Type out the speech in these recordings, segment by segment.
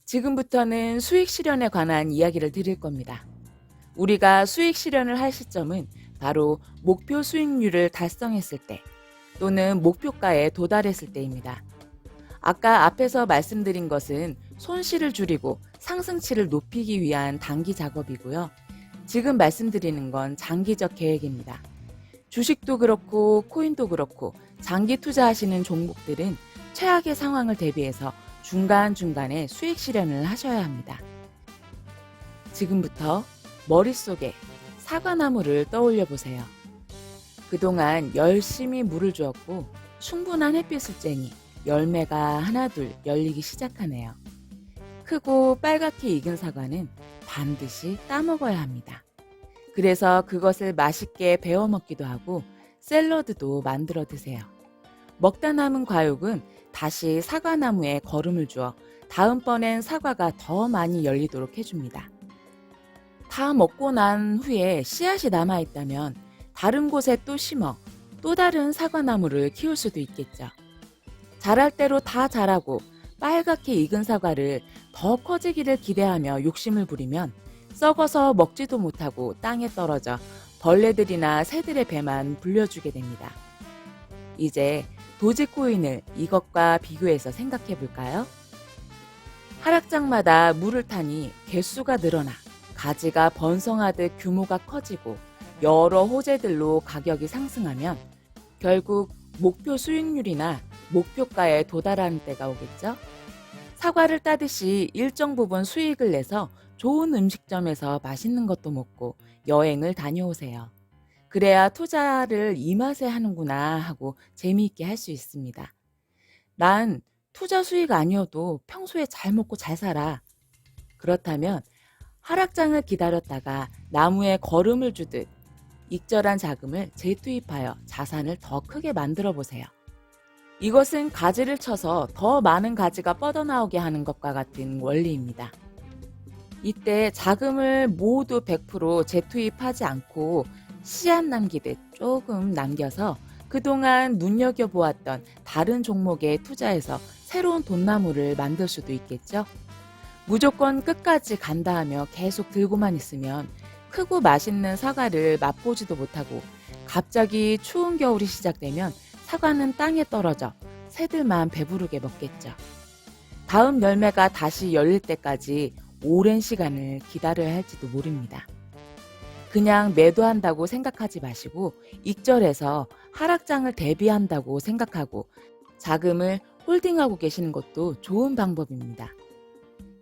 지금부터는 수익 실현에 관한 이야기를 드릴 겁니다. 우리가 수익 실현을 할 시점은 바로 목표 수익률을 달성했을 때 또는 목표가에 도달했을 때입니다. 아까 앞에서 말씀드린 것은 손실을 줄이고 상승치를 높이기 위한 단기 작업이고요. 지금 말씀드리는 건 장기적 계획입니다. 주식도 그렇고 코인도 그렇고 장기 투자하시는 종목들은 최악의 상황을 대비해서 중간중간에 수익 실현을 하셔야 합니다. 지금부터 머릿속에 사과나무를 떠올려 보세요. 그동안 열심히 물을 주었고 충분한 햇빛을 쬐니 열매가 하나둘 열리기 시작하네요. 크고 빨갛게 익은 사과는 반드시 따먹어야 합니다. 그래서 그것을 맛있게 베어 먹기도 하고 샐러드도 만들어 드세요. 먹다 남은 과육은 다시 사과나무에 거름을 주어 다음번엔 사과가 더 많이 열리도록 해줍니다. 다 먹고 난 후에 씨앗이 남아있다면 다른 곳에 또 심어 또 다른 사과나무를 키울 수도 있겠죠. 자랄 대로 다 자라고 빨갛게 익은 사과를 더 커지기를 기대하며 욕심을 부리면 썩어서 먹지도 못하고 땅에 떨어져 벌레들이나 새들의 배만 불려주게 됩니다. 이제 도지코인을 이것과 비교해서 생각해 볼까요? 하락장마다 물을 타니 개수가 늘어나 가지가 번성하듯 규모가 커지고 여러 호재들로 가격이 상승하면 결국 목표 수익률이나 목표가에 도달하는 때가 오겠죠? 사과를 따듯이 일정 부분 수익을 내서 좋은 음식점에서 맛있는 것도 먹고 여행을 다녀오세요. 그래야 투자를 이 맛에 하는구나 하고 재미있게 할 수 있습니다. 난 투자 수익 아니어도 평소에 잘 먹고 잘 살아. 그렇다면 하락장을 기다렸다가 나무에 거름을 주듯 익절한 자금을 재투입하여 자산을 더 크게 만들어 보세요. 이것은 가지를 쳐서 더 많은 가지가 뻗어나오게 하는 것과 같은 원리입니다. 이때 자금을 모두 100% 재투입하지 않고 씨앗 남기듯 조금 남겨서 그동안 눈여겨보았던 다른 종목에 투자해서 새로운 돈나무를 만들 수도 있겠죠. 무조건 끝까지 간다 하며 계속 들고만 있으면 크고 맛있는 사과를 맛보지도 못하고 갑자기 추운 겨울이 시작되면 사과는 땅에 떨어져 새들만 배부르게 먹겠죠. 다음 열매가 다시 열릴 때까지 오랜 시간을 기다려야 할지도 모릅니다. 그냥 매도한다고 생각하지 마시고 익절해서 하락장을 대비한다고 생각하고 자금을 홀딩하고 계시는 것도 좋은 방법입니다.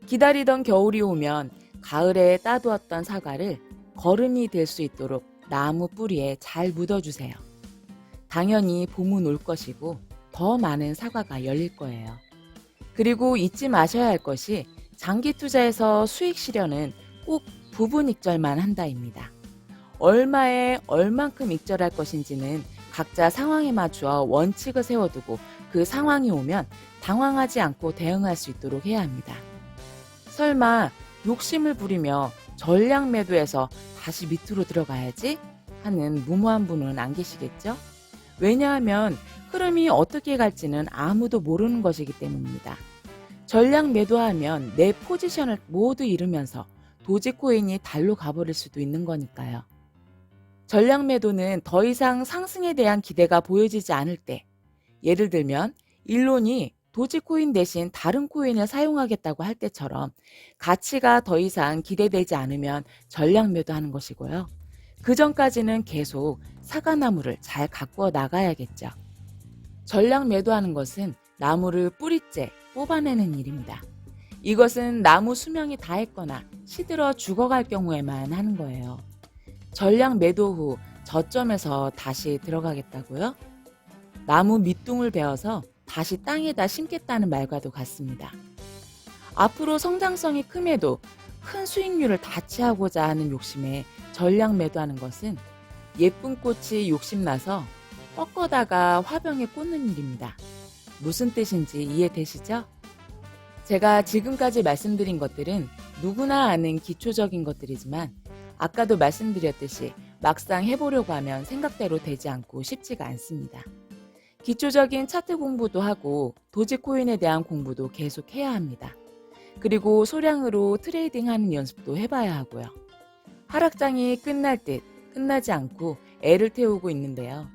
기다리던 겨울이 오면 가을에 따두었던 사과를 거름이 될 수 있도록 나무 뿌리에 잘 묻어주세요. 당연히 봄은 올 것이고 더 많은 사과가 열릴 거예요. 그리고 잊지 마셔야 할 것이 장기 투자에서 수익 실현은 꼭 부분 익절만 한다입니다. 얼마에 얼만큼 익절할 것인지는 각자 상황에 맞추어 원칙을 세워두고 그 상황이 오면 당황하지 않고 대응할 수 있도록 해야 합니다. 설마 욕심을 부리며 전량 매도해서 다시 밑으로 들어가야지 하는 무모한 분은 안 계시겠죠? 왜냐하면 흐름이 어떻게 갈지는 아무도 모르는 것이기 때문입니다. 전량 매도하면 내 포지션을 모두 잃으면서 도지코인이 달로 가버릴 수도 있는 거니까요. 전량 매도는 더 이상 상승에 대한 기대가 보여지지 않을 때, 예를 들면 일론이 도지코인 대신 다른 코인을 사용하겠다고 할 때처럼 가치가 더 이상 기대되지 않으면 전량 매도하는 것이고요. 그 전까지는 계속 사과나무를 잘 가꾸어 나가야겠죠. 전량 매도하는 것은 나무를 뿌리째 뽑아내는 일입니다. 이것은 나무 수명이 다했거나 시들어 죽어갈 경우에만 하는 거예요. 전량 매도 후 저점에서 다시 들어가겠다고요? 나무 밑둥을 베어서 다시 땅에다 심겠다는 말과도 같습니다. 앞으로 성장성이 큼에도 큰 수익률을 다취하고자 하는 욕심에 전량 매도하는 것은 예쁜 꽃이 욕심나서 꺾어다가 화병에 꽂는 일입니다. 무슨 뜻인지 이해되시죠? 제가 지금까지 말씀드린 것들은 누구나 아는 기초적인 것들이지만 아까도 말씀드렸듯이 막상 해보려고 하면 생각대로 되지 않고 쉽지가 않습니다. 기초적인 차트 공부도 하고 도지코인에 대한 공부도 계속 해야 합니다. 그리고 소량으로 트레이딩하는 연습도 해봐야 하고요. 하락장이 끝날 듯 끝나지 않고 애를 태우고 있는데요.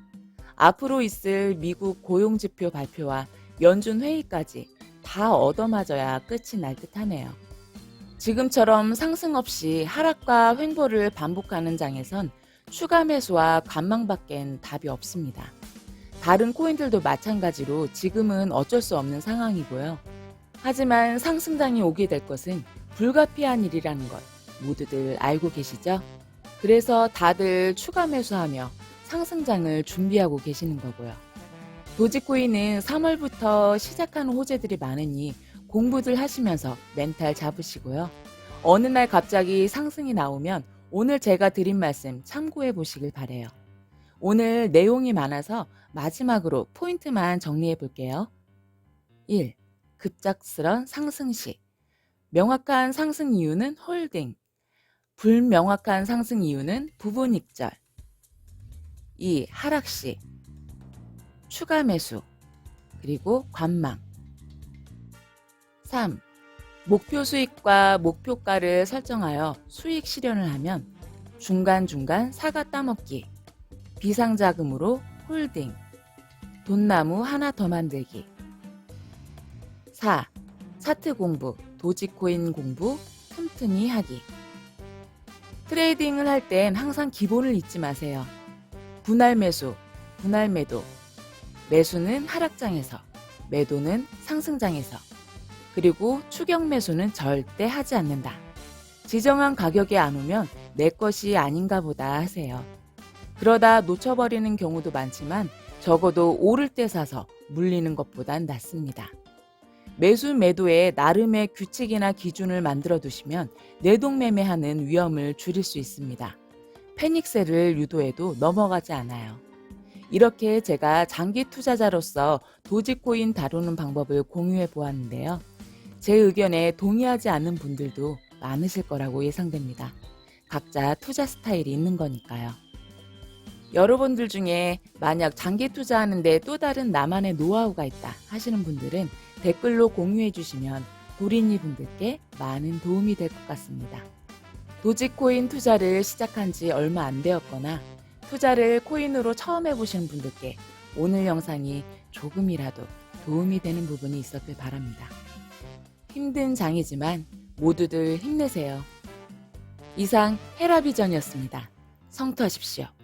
앞으로 있을 미국 고용지표 발표와 연준 회의까지 다 얻어맞아야 끝이 날 듯하네요. 지금처럼 상승 없이 하락과 횡보를 반복하는 장에선 추가 매수와 관망밖엔 답이 없습니다. 다른 코인들도 마찬가지로 지금은 어쩔 수 없는 상황이고요. 하지만 상승장이 오게 될 것은 불가피한 일이라는 것 모두들 알고 계시죠? 그래서 다들 추가 매수하며 상승장을 준비하고 계시는 거고요. 도지코인은 3월부터 시작하는 호재들이 많으니 공부들 하시면서 멘탈 잡으시고요. 어느 날 갑자기 상승이 나오면 오늘 제가 드린 말씀 참고해 보시길 바래요. 오늘 내용이 많아서 마지막으로 포인트만 정리해 볼게요. 1. 급작스런 상승 시. 명확한 상승 이유는 홀딩. 불명확한 상승 이유는 부분 익절. 2. 하락 시. 추가 매수. 그리고 관망. 3. 목표 수익과 목표가를 설정하여 수익 실현을 하면 중간중간 사과 따먹기. 비상자금으로 홀딩. 돈나무 하나 더 만들기. 4. 차트 공부, 도지코인 공부, 틈틈이 하기. 트레이딩을 할 땐 항상 기본을 잊지 마세요. 분할 매수, 분할 매도. 매수는 하락장에서, 매도는 상승장에서. 그리고 추격 매수는 절대 하지 않는다. 지정한 가격에 안 오면 내 것이 아닌가 보다 하세요. 그러다 놓쳐버리는 경우도 많지만 적어도 오를 때 사서 물리는 것보단 낫습니다. 매수 매도에 나름의 규칙이나 기준을 만들어 두시면 내동매매하는 위험을 줄일 수 있습니다. 패닉셀을 유도해도 넘어가지 않아요. 이렇게 제가 장기 투자자로서 도지코인 다루는 방법을 공유해 보았는데요. 제 의견에 동의하지 않는 분들도 많으실 거라고 예상됩니다. 각자 투자 스타일이 있는 거니까요. 여러분들 중에 만약 장기 투자하는데 또 다른 나만의 노하우가 있다 하시는 분들은 댓글로 공유해 주시면 도리니 분들께 많은 도움이 될 것 같습니다. 도지코인 투자를 시작한 지 얼마 안 되었거나 투자를 코인으로 처음 해보시는 분들께 오늘 영상이 조금이라도 도움이 되는 부분이 있었길 바랍니다. 힘든 장이지만 모두들 힘내세요. 이상 헤라비전이었습니다. 성투하십시오.